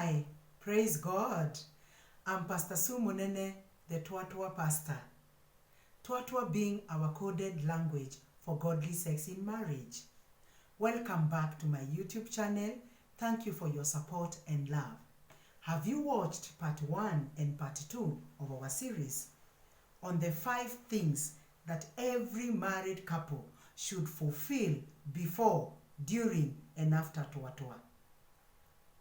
Hi, praise God. I'm Pst Sue Munene, the Twatwa pastor. Twatwa being our coded language for godly sex in marriage. Welcome back to my YouTube channel. Thank you for your support and love. Have you watched part 1 and part 2 of our series on the 5 things that every married couple should fulfill before, during, and after Twatwa?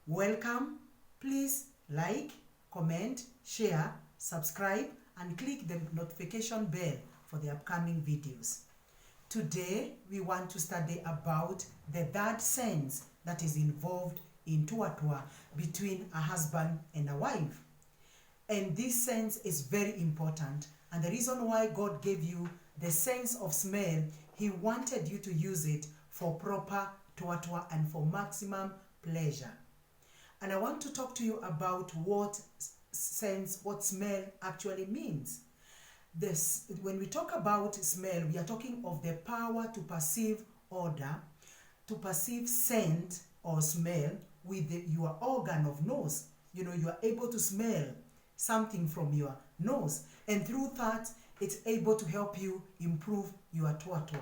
Welcome. Please like, comment, share, subscribe, and click the notification bell for the upcoming videos. Today, we want to study about the third sense that is involved in Twatwa between a husband and a wife. And this sense is very important. And the reason why God gave you the sense of smell, He wanted you to use it for proper Twatwa and for maximum pleasure. And I want to talk to you about what smell actually means. When we talk about smell, we are talking of the power to perceive odor, to perceive scent or smell with your organ of nose. You know, you are able to smell something from your nose. And through that, it's able to help you improve your Twatwa.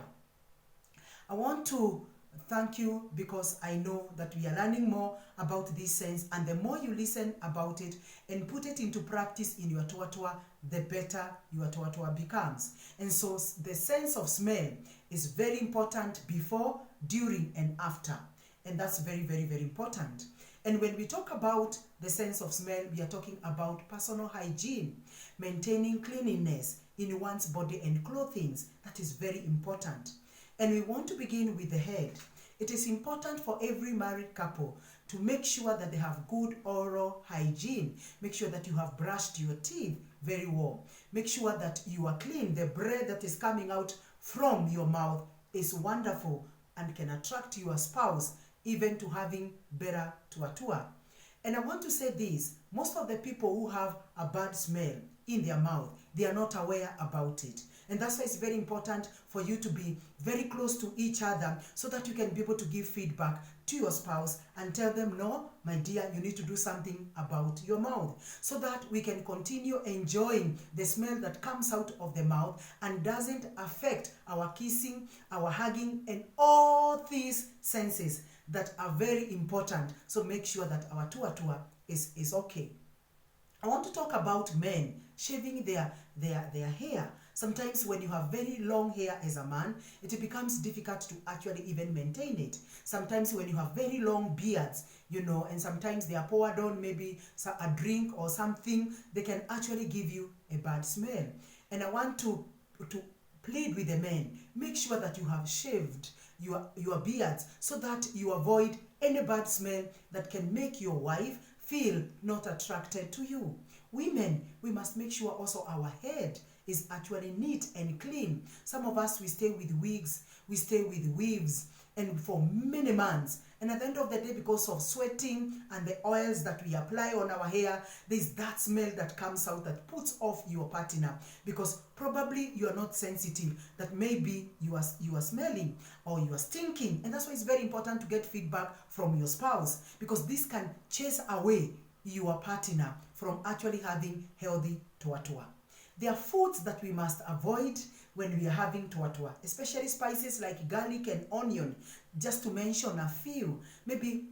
I want to thank you because I know that we are learning more about this sense, and the more you listen about it and put it into practice in your Twatwa, the better your Twatwa becomes. And so the sense of smell is very important before, during, and after. And that's very, very, very important. And when we talk about the sense of smell, we are talking about personal hygiene, maintaining cleanliness in one's body and clothing. That is very important. And we want to begin with the head. It is important for every married couple to make sure that they have good oral hygiene. Make sure that you have brushed your teeth very well. Make sure that you are clean. The breath that is coming out from your mouth is wonderful and can attract your spouse even to having better Twatwa. And I want to say this, most of the people who have a bad smell in their mouth, they are not aware about it. And that's why it's very important for you to be very close to each other so that you can be able to give feedback to your spouse and tell them, no, my dear, you need to do something about your mouth, so that we can continue enjoying the smell that comes out of the mouth and doesn't affect our kissing, our hugging, and all these senses that are very important. So make sure that our Twatwa is okay. I want to talk about men shaving their hair. Sometimes when you have very long hair as a man, it becomes difficult to actually even maintain it. Sometimes when you have very long beards, you know, and sometimes they are poured on maybe a drink or something, they can actually give you a bad smell. And I want to plead with the men, make sure that you have shaved your beards so that you avoid any bad smell that can make your wife feel not attracted to you. Women, we must make sure also our head is actually neat and clean. Some of us, we stay with wigs, we stay with weaves, and for many months. And at the end of the day, because of sweating and the oils that we apply on our hair, there's that smell that comes out that puts off your partner, because probably you are not sensitive, that maybe you are smelling or you are stinking. And that's why it's very important to get feedback from your spouse, because this can chase away your partner from actually having healthy Twatwa. There are foods that we must avoid when we are having Twatwa, especially spices like garlic and onion, just to mention a few. Maybe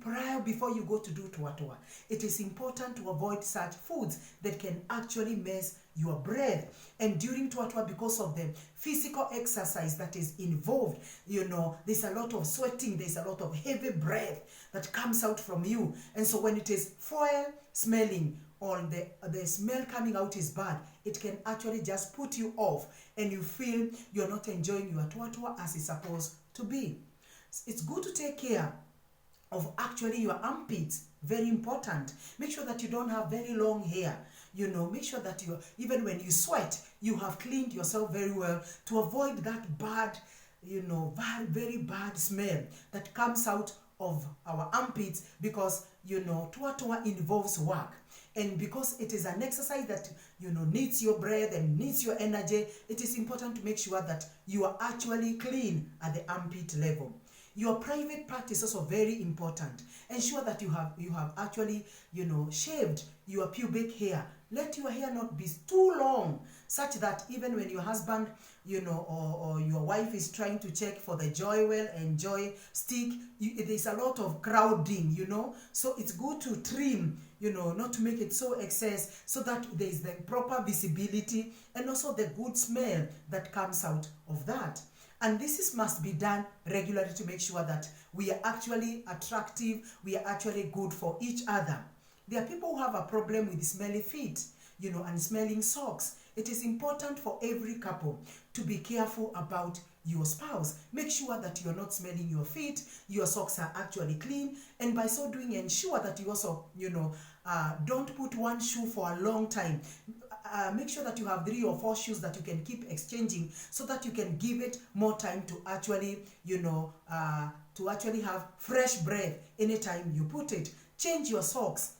before you go to do Twatwa, it is important to avoid such foods that can actually mess your breath. And during Twatwa, because of the physical exercise that is involved, you know, there's a lot of sweating, there's a lot of heavy breath that comes out from you. And so when it is foul smelling, or the smell coming out is bad, it can actually just put you off and you feel you're not enjoying your Twatwa as it's supposed to be. It's good to take care of actually your armpits, very important. Make sure that you don't have very long hair. You know, make sure that even when you sweat, you have cleaned yourself very well to avoid that bad, you know, very bad smell that comes out of our armpits, because, you know, Twatwa involves work. And because it is an exercise that, you know, needs your breath and needs your energy, it is important to make sure that you are actually clean at the armpit level. Your private part is also very important. Ensure that you have actually, shaved your pubic hair. Let your hair not be too long, such that even when your husband, or your wife is trying to check for the joy well and joy stick, there's a lot of crowding, So it's good to trim, not to make it so excess, so that there is the proper visibility and also the good smell that comes out of that. And must be done regularly to make sure that we are actually attractive, we are actually good for each other. There are people who have a problem with smelly feet, and smelling socks. It is important for every couple to be careful about your spouse. Make sure that you are not smelling your feet, your socks are actually clean, and by so doing, ensure that you also, don't put one shoe for a long time. Make sure that you have 3 or 4 shoes that you can keep exchanging, so that you can give it more time to actually, have fresh breath anytime you put it. Change your socks.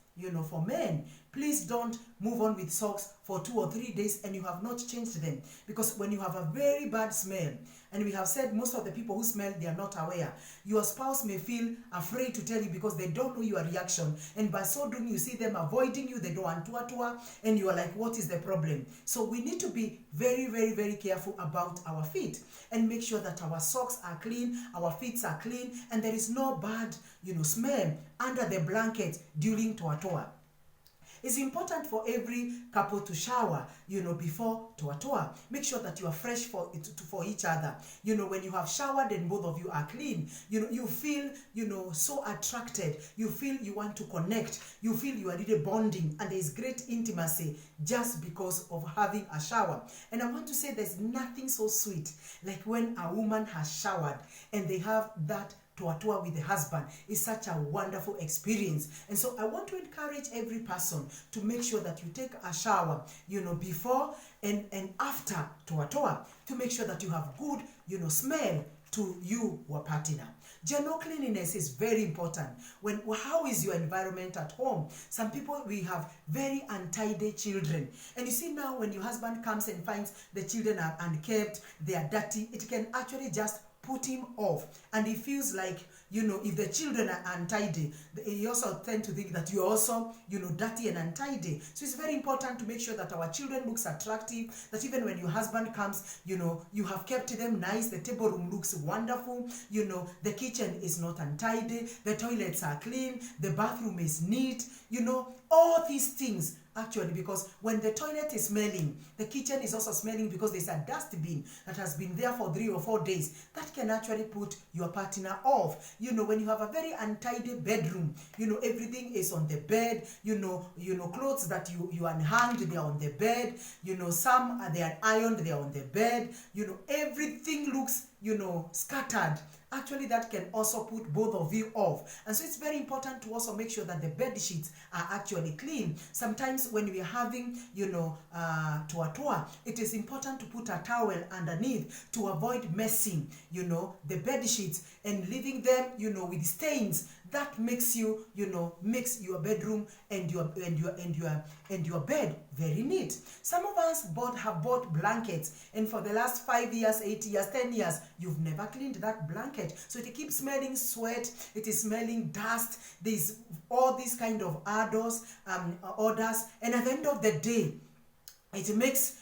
For men, please don't move on with socks for 2 or 3 days and you have not changed them, because when you have a very bad smell, and we have said most of the people who smell, they are not aware, your spouse may feel afraid to tell you because they don't know your reaction, and by so doing you see them avoiding you, they don't want Twatwa, and you are like, what is the problem? So we need to be very, very, very careful about our feet and make sure that our socks are clean, our feet are clean, and there is no bad smell under the blanket during Twatwa. It's important for every couple to shower, before Twatwa. Make sure that you are fresh for each other. When you have showered and both of you are clean, you feel, so attracted. You feel you want to connect. You feel you are really bonding, and there is great intimacy just because of having a shower. And I want to say there's nothing so sweet like when a woman has showered and they have that Twatwa with the husband. Is such a wonderful experience. And so I want to encourage every person to make sure that you take a shower, before and after Twatwa, to make sure that you have good, smell to you, your partner. General cleanliness is very important. How is your environment at home? Some people, we have very untidy children. And you see now, when your husband comes and finds the children are unkept, they are dirty, it can actually just put him off, and he feels like, if the children are untidy, he also tend to think that you're also, dirty and untidy. So it's very important to make sure that our children looks attractive, that even when your husband comes, you have kept them nice, the table room looks wonderful, the kitchen is not untidy, the toilets are clean, the bathroom is neat, all these things. Actually, because when the toilet is smelling, the kitchen is also smelling because there's a dustbin that has been there for 3 or 4 days. That can actually put your partner off. When you have a very untidy bedroom, everything is on the bed, clothes that you unhanged, they are on the bed, some they are ironed, they are on the bed, everything looks, scattered. Actually, that can also put both of you off. And so it's very important to also make sure that the bed sheets are actually clean. Sometimes when we are having, Twatwa, it is important to put a towel underneath to avoid messing, the bed sheets and leaving them, with stains. That makes you, makes your bedroom and your bed very neat. Some of us have bought blankets, and for the last 5 years, 8 years, 10 years, you've never cleaned that blanket. So it keeps smelling sweat, it is smelling dust, there's all these kind of odors, and at the end of the day, it makes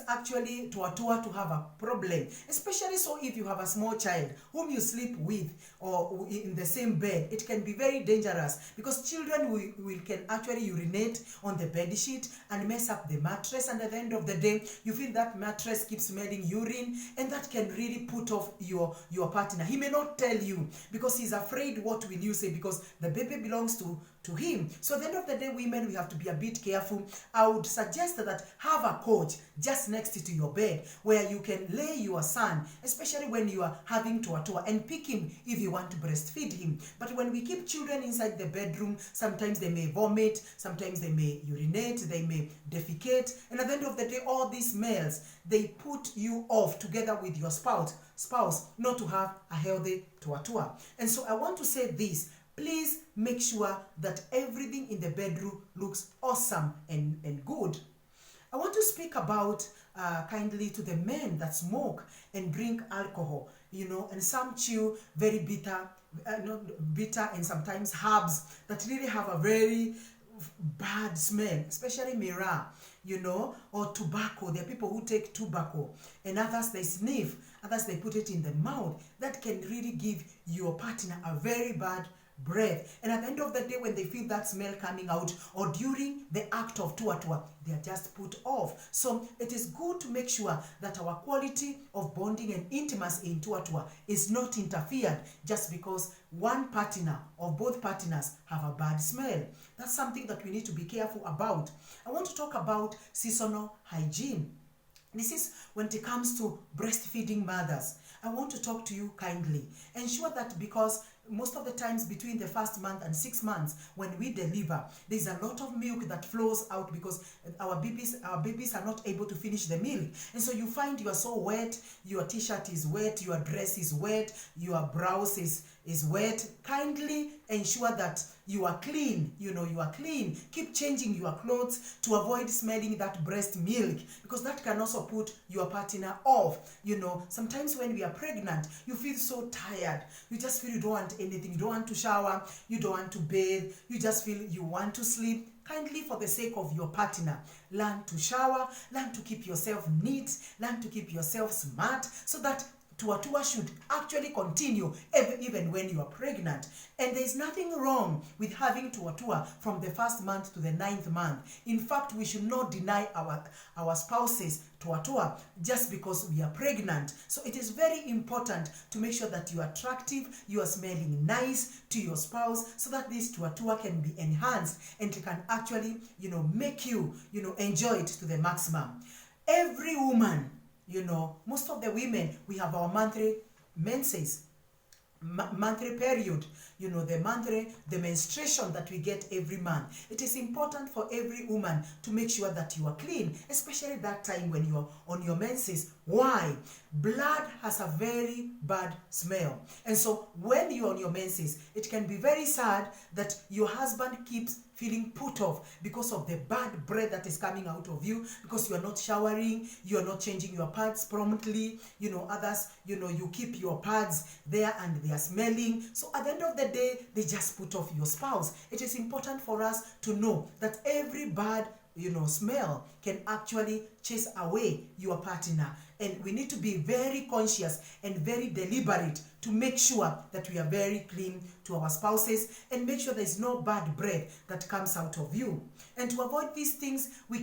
actually Twatwa to have a problem, especially so if you have a small child whom you sleep with or in the same bed. It can be very dangerous because children can actually urinate on the bed sheet and mess up the mattress, and at the end of the day you feel that mattress keeps smelling urine, and that can really put off your partner. He may not tell you because he's afraid what will you say, because the baby belongs to him. So at the end of the day, women, we have to be a bit careful. I would suggest that have a couch just next to your bed where you can lay your son, especially when you are having Twatwa, and pick him if you want to breastfeed him. But when we keep children inside the bedroom, sometimes they may vomit, sometimes they may urinate, they may defecate, and at the end of the day, all these smells, they put you off together with your spouse not to have a healthy Twatwa. And so I want to say this: please make sure that everything in the bedroom looks awesome and good. I want to speak about kindly to the men that smoke and drink alcohol, and some chew very bitter, bitter and sometimes herbs that really have a very bad smell, especially marital, or tobacco. There are people who take tobacco, and others they sniff, others they put it in the mouth. That can really give your partner a very bad breath, and at the end of the day, when they feel that smell coming out, or during the act of Twatwa, they are just put off. So it is good to make sure that our quality of bonding and intimacy in Twatwa is not interfered just because one partner or both partners have a bad smell. That's something that we need to be careful about. I want to talk about seasonal hygiene. This is when it comes to breastfeeding mothers. I want to talk to you kindly. Ensure that, because most of the times between the first month and 6 months when we deliver, there's a lot of milk that flows out because our babies are not able to finish the milk. And so you find you are so wet, your t-shirt is wet, your dress is wet, your blouse is wet. Kindly ensure that you are clean, you are clean. Keep changing your clothes to avoid smelling that breast milk, because that can also put your partner off. Sometimes when we are pregnant, you feel so tired. You just feel you don't want anything. You don't want to shower. You don't want to bathe. You just feel you want to sleep. Kindly, for the sake of your partner, learn to shower, learn to keep yourself neat, learn to keep yourself smart, so that Twatwa should actually continue even when you are pregnant. And there is nothing wrong with having Twatwa from the 1st month to the 9th month. In fact, we should not deny our spouses Twatwa just because we are pregnant. So it is very important to make sure that you are attractive, you are smelling nice to your spouse, so that this Twatwa can be enhanced and it can actually, make you, enjoy it to the maximum. Every woman, most of the women, we have our monthly menses, monthly period, the menstruation that we get every month. It is important for every woman to make sure that you are clean, especially that time when you are on your menses. Why? Blood has a very bad smell. And so when you're on your menses, it can be very sad that your husband keeps feeling put off because of the bad breath that is coming out of you, because you are not showering, you are not changing your pads promptly, others, you keep your pads there and they are smelling. So at the end of the day, they just put off your spouse. It is important for us to know that every bad smell can actually chase away your partner. And we need to be very conscious and very deliberate to make sure that we are very clean to our spouses and make sure there is no bad breath that comes out of you. And to avoid these things, we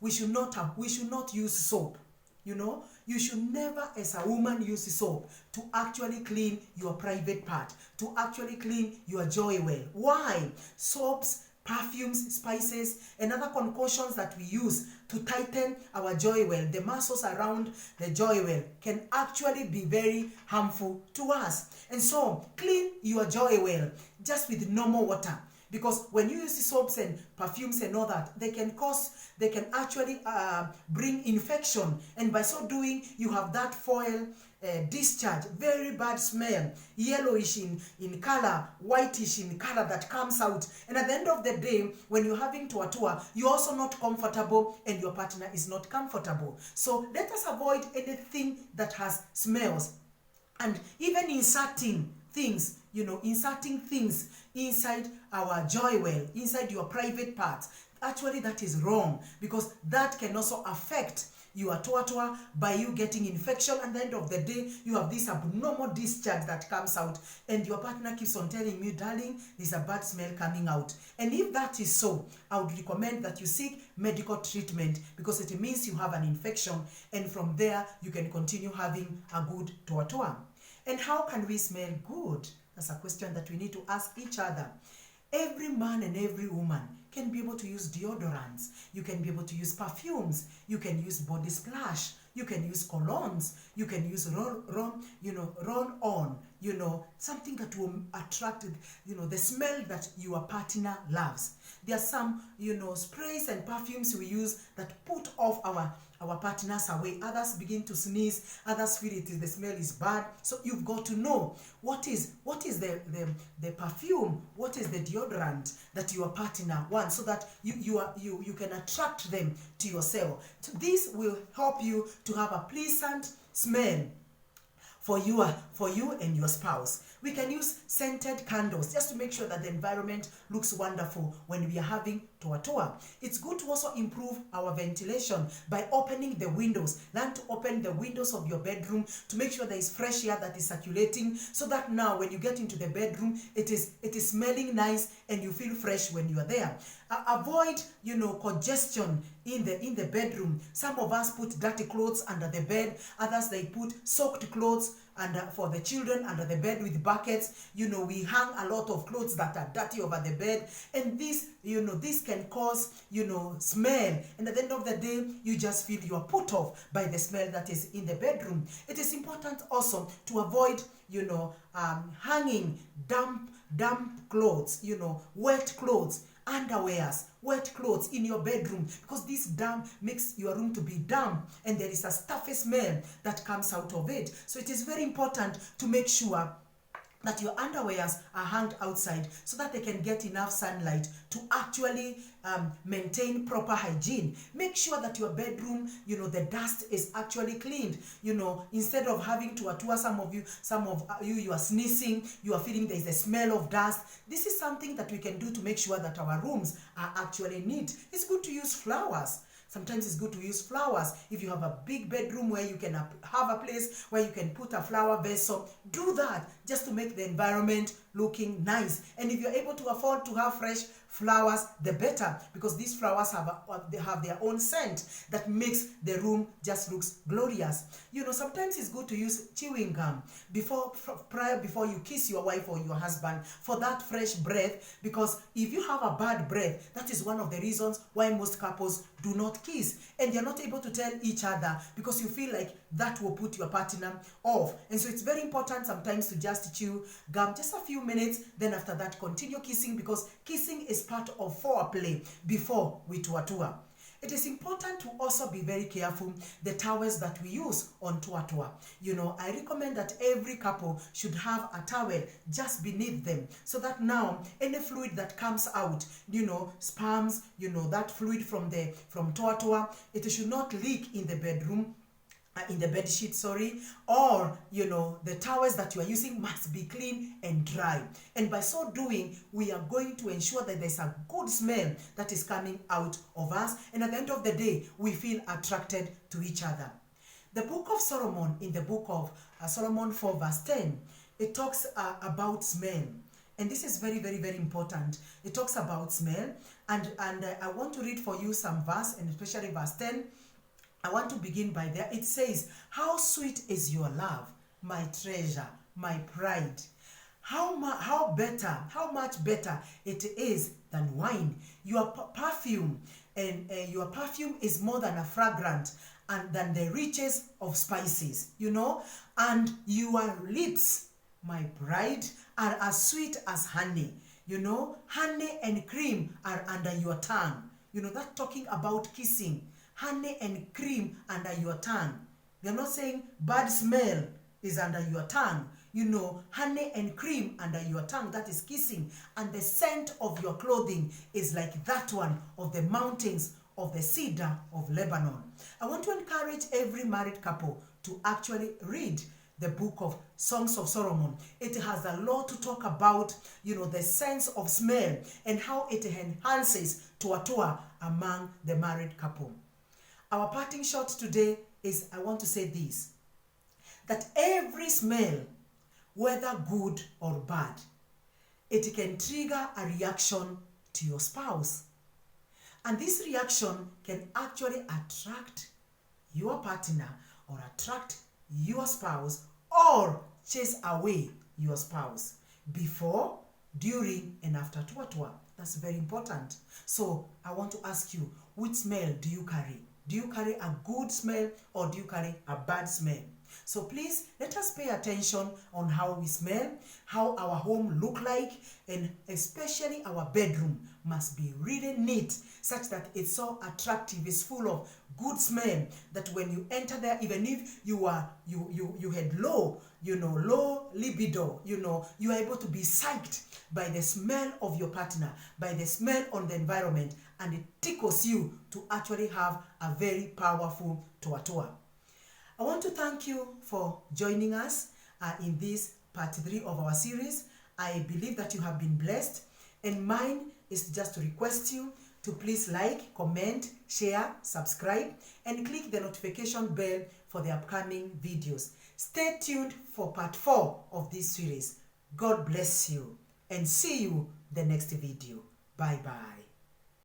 should not use soap. You should never, as a woman, use soap to actually clean your private part, to actually clean your joy well. Why? Soaps, perfumes, spices, and other concoctions that we use to tighten our joy well, the muscles around the joy well, can actually be very harmful to us. And so, clean your joy well just with normal water. Because when you use soaps and perfumes and all that, they can actually bring infection. And by so doing, you have that foul discharge, very bad smell, yellowish in color, whitish in color that comes out. And at the end of the day, when you're having Twatwa, you're also not comfortable and your partner is not comfortable. So let us avoid anything that has smells. And even inserting things inside our joy well, inside your private parts, actually that is wrong, because that can also affect your Twatwa by you getting infection. And at the end of the day, you have this abnormal discharge that comes out, and your partner keeps on telling you, darling, there's a bad smell coming out. And if that is so, I would recommend that you seek medical treatment, because it means you have an infection, and from there you can continue having a good Twatwa. And how can we smell good? That's a question that we need to ask each other. Every man and every woman can be able to use deodorants. You can be able to use perfumes. You can use body splash. You can use colognes. You can use roll-on, something that will attract, the smell that your partner loves. There are some, sprays and perfumes we use that put off our partners away. Others begin to sneeze, others feel the smell is bad. So you've got to know what is the perfume, what is the deodorant that your partner wants, so that you can attract them to yourself. So this will help you to have a pleasant smell for you and your spouse. We can use scented candles just to make sure that the environment looks wonderful when we are having Twatwa. It's good to also improve our ventilation by opening the windows. Learn to open the windows of your bedroom to make sure there is fresh air that is circulating, so that now when you get into the bedroom, it is smelling nice and you feel fresh when you are there. Avoid, congestion in the bedroom. Some of us put dirty clothes under the bed. Others, they put soaked clothes for the children under the bed with buckets. We hang a lot of clothes that are dirty over the bed, and this can cause smell, and at the end of the day you just feel you are put off by the smell that is in the bedroom. It is important also to avoid hanging damp clothes, wet clothes, underwears, wet clothes in your bedroom, because this damp makes your room to be damp and there is a stuffy smell that comes out of it. So it is very important to make sure that your underwears are hung outside so that they can get enough sunlight to actually maintain proper hygiene. Make sure that your bedroom, the dust is actually cleaned. Instead of having to Twatwa, some of you are sneezing, you are feeling there is a smell of dust. This is something that we can do to make sure that our rooms are actually neat. It's good to use flowers. Sometimes it's good to use flowers. If you have a big bedroom where you can have a place where you can put a flower vessel, do that just to make the environment looking nice. And if you're able to afford to have fresh flowers, the better, because these flowers have their own scent that makes the room just looks glorious. Sometimes it's good to use chewing gum before you kiss your wife or your husband for that fresh breath, because if you have a bad breath, that is one of the reasons why most couples do not kiss, and you're not able to tell each other because you feel like that will put your partner off. And so it's very important sometimes to just chew gum just a few minutes, then after that continue kissing, because kissing is part of foreplay before we Twatwa. It is important to also be very careful the towels that we use on Twatwa. I recommend that every couple should have a towel just beneath them, so that now any fluid that comes out, sperms, that fluid from Twatwa, it should not leak in the bedroom, in the bed sheet, or the towels that you are using must be clean and dry. And by so doing, we are going to ensure that there's a good smell that is coming out of us, and at the end of the day we feel attracted to each other. The book of Solomon, in the book of Solomon 4 verse 10, it talks about smell, and this is very, very, very important. It talks about smell, and I want to read for you some verse, and especially verse 10. I want to begin by there. It says, "How sweet is your love, my treasure, my pride. How much better it is than wine. Your perfume, and your perfume is more than a fragrant, and than the riches of spices, and your lips, my pride, are as sweet as honey. Honey and cream are under your tongue." That's talking about kissing. Honey and cream under your tongue. They're not saying bad smell is under your tongue. Honey and cream under your tongue, that is kissing. And the scent of your clothing is like that one of the mountains of the cedar of Lebanon. I want to encourage every married couple to actually read the book of Songs of Solomon. It has a lot to talk about, the sense of smell and how it enhances Twatwa among the married couple. Our parting shot today is, I want to say this, that every smell, whether good or bad, it can trigger a reaction to your spouse. And this reaction can actually attract your partner or attract your spouse or chase away your spouse before, during, and after Twatwa. That's very important. So I want to ask you, which smell do you carry? Do you carry a good smell or do you carry a bad smell? So please let us pay attention on how we smell, how our home look like, and especially our bedroom must be really neat, such that it's so attractive, it's full of good smell, that when you enter there, even if you had low libido, you are able to be psyched by the smell of your partner, by the smell on the environment, and it tickles you to actually have a very powerful Twatwa. I want to thank you for joining us in this part 3 of our series. I believe that you have been blessed, and mine is just to request you to please like, comment, share, subscribe, and click the notification bell for the upcoming videos. Stay tuned for part 4 of this series. God bless you, and see you the next video. Bye bye.